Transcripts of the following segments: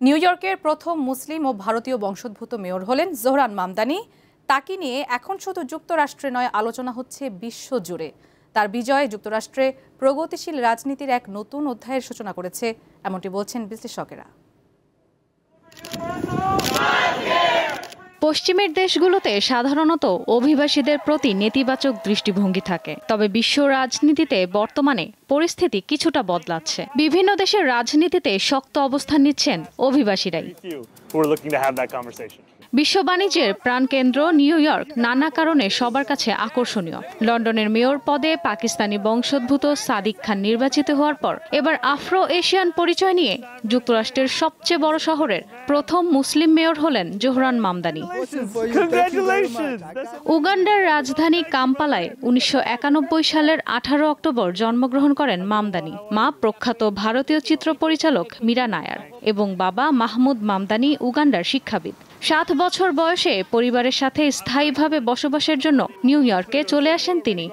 New ইয়র্কের প্রথম মুসলিম ও ভারতীয় বংশোদ্ভূত মেয়র হলেন জোহরান মামদানি। তাকে নিয়ে এখন শুধু যুক্তরাষ্ট্রে নয়, আলোচনা হচ্ছে বিশ্বজুড়ে। তার বিজয় যুক্তরাষ্ট্রে প্রগতিশীল রাজনীতির এক নতুন অধ্যায়ের সূচনা করেছে, এমনটি বলছেন বিশ্লেষকেরা। পশ্চিমের দেশগুলোতে সাধারণত অভিবাসীদের প্রতি নেতিবাচক দৃষ্টিভঙ্গি থাকে, তবে বিশ্ব রাজনীতিতে বর্তমানে পরিস্থিতি কিছুটা বদলাচ্ছে। বিভিন্ন দেশের রাজনীতিতে শক্ত অবস্থান নিচ্ছেন অভিবাসীরাই। বিশ্ব বাণিজ্যের প্রাণকেন্দ্র নিউ ইয়র্ক নানা কারণে সবার কাছে আকর্ষণীয়। লন্ডনের মেয়র পদে পাকিস্তানি বংশোদ্ভূত সাদিক খান নির্বাচিত হওয়ার পর এবার আফ্রো এশিয়ান পরিচয় নিয়ে যুক্তরাষ্ট্রের সবচেয়ে বড় শহরের প্রথম মুসলিম মেয়র হলেন জোহরান মামদানি। উগান্ডার রাজধানী কাম্পালায় 1991 সালের 18 অক্টোবর জন্মগ্রহণ করেন মামদানি। মা প্রখ্যাত ভারতীয় চিত্র পরিচালক মীরা নায়ার এবং বাবা মাহমুদ মামদানি উগান্ডার শিক্ষাবিদ। 7 বছর বয়সে পরিবারের সাথে স্থায়ীভাবে বসবাসের জন্য নিউ ইয়র্কে চলে আসেন তিনি।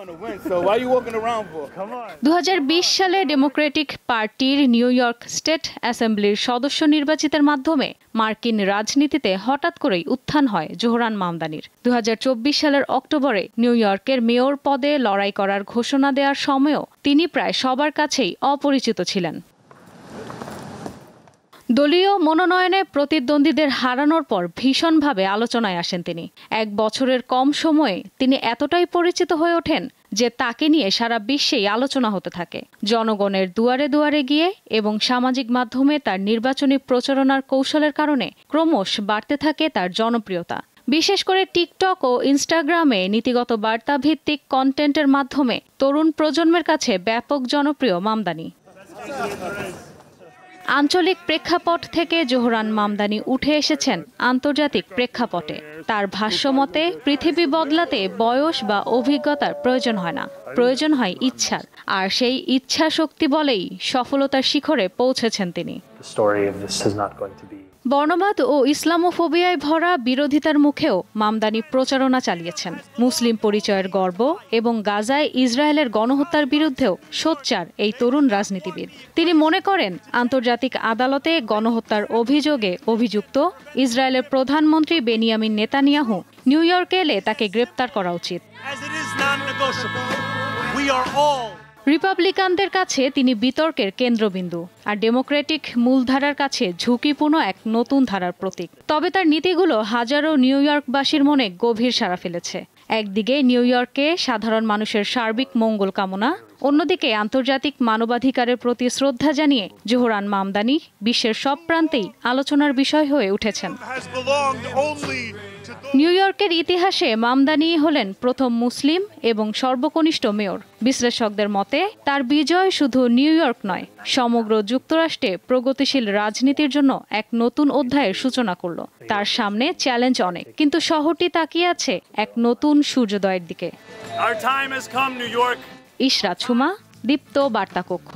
2020 সালে ডেমোক্রেটিক পার্টির নিউ ইয়র্ক স্টেট অ্যাসেম্বলির সদস্য নির্বাচিতের মাধ্যমে মার্কিন রাজনীতিতে হঠাৎ করেই উত্থান হয় জোহরান মামদানির। 2024 সালের অক্টোবরে নিউ ইয়র্কের মেয়র পদে লড়াই করার ঘোষণা দেওয়ার সময়ও তিনি প্রায় সবার কাছেই অপরিচিত ছিলেন। দলীয় মনোনয়নে প্রতিদ্বন্দ্বীদের হারানোর পর ভীষণভাবে আলোচনায় আসেন তিনি। 1 বছরের কম সময়ে তিনি এতটাই পরিচিত হয়ে ওঠেন যে তাকে নিয়ে সারা বিশ্বেই আলোচনা হতে থাকে। জনগণের দুয়ারে দুয়ারে গিয়ে এবং সামাজিক মাধ্যমে তার নির্বাচনী প্রচারণার কৌশলের কারণে ক্রমশ বাড়তে থাকে তার জনপ্রিয়তা। বিশেষ করে টিকটক ও ইনস্টাগ্রামে নীতিগত বার্তা ভিত্তিক কন্টেন্টের মাধ্যমে তরুণ প্রজন্মের কাছে ব্যাপক জনপ্রিয় মামদানি। আঞ্চলিক প্রেক্ষাপট থেকে জোহরান মামদানি উঠে এসেছেন আন্তর্জাতিক প্রেক্ষাপটে। তার ভাষ্যমতে পৃথিবী বদলাতে বয়স বা অভিজ্ঞতার প্রয়োজন হয় না, প্রয়োজন হয় ইচ্ছার। আর সেই ইচ্ছা শক্তি বলেই সফলতার শিখরে পৌঁছেছেন তিনি। বর্ণবাদ ও ইসলামোফোবিয়ায় ভরা বিরোধিতার মুখেও মামদানি প্রচারণা চালিয়েছেন। মুসলিম পরিচয়ের গর্ব এবং গাজায় ইসরায়েলের গণহত্যার বিরুদ্ধেও সোচ্চার এই তরুণ রাজনীতিবিদ। তিনি মনে করেন আন্তর্জাতিক আদালতে গণহত্যার অভিযোগে অভিযুক্ত ইসরায়েলের প্রধানমন্ত্রী বেনিয়ামিন নেতানিয়াহু নিউ ইয়র্কে এলে তাকে গ্রেপ্তার করা উচিত। রিপাবলিকানদের কাছে তিনি বিতর্কের কেন্দ্রবিন্দু, আর ডেমোক্রেটিক মূলধারার কাছে ঝুঁকিপূর্ণ এক নতুন ধারার প্রতীক। তবে তার নীতিগুলো হাজারো নিউ ইয়র্কবাসীর মনে গভীর সাড়া ফেলেছে। একদিকে নিউ ইয়র্কে সাধারণ মানুষের সার্বিক মঙ্গল কামনা, অন্যদিকে আন্তর্জাতিক মানবাধিকারের প্রতি শ্রদ্ধা জানিয়ে জোহরান মামদানি বিশ্বের সব প্রান্তেই আলোচনার বিষয় হয়ে উঠেছেন। নিউ ইয়র্কের ইতিহাসে মামদানি হলেন প্রথম মুসলিম এবং সর্বকনিষ্ঠ মেয়র। বিশ্লেষকদের মতে তার বিজয় শুধু নিউ ইয়র্ক নয়, সমগ্র যুক্তরাষ্ট্রে প্রগতিশীল রাজনীতির জন্য এক নতুন অধ্যায়ের সূচনা করল। তার সামনে চ্যালেঞ্জ অনেক, কিন্তু শহরটি তাকিয়ে আছে এক নতুন সূর্যোদয়ের দিকে। ইশরাত সুমা, দীপ্ত বার্তা কক্ষ।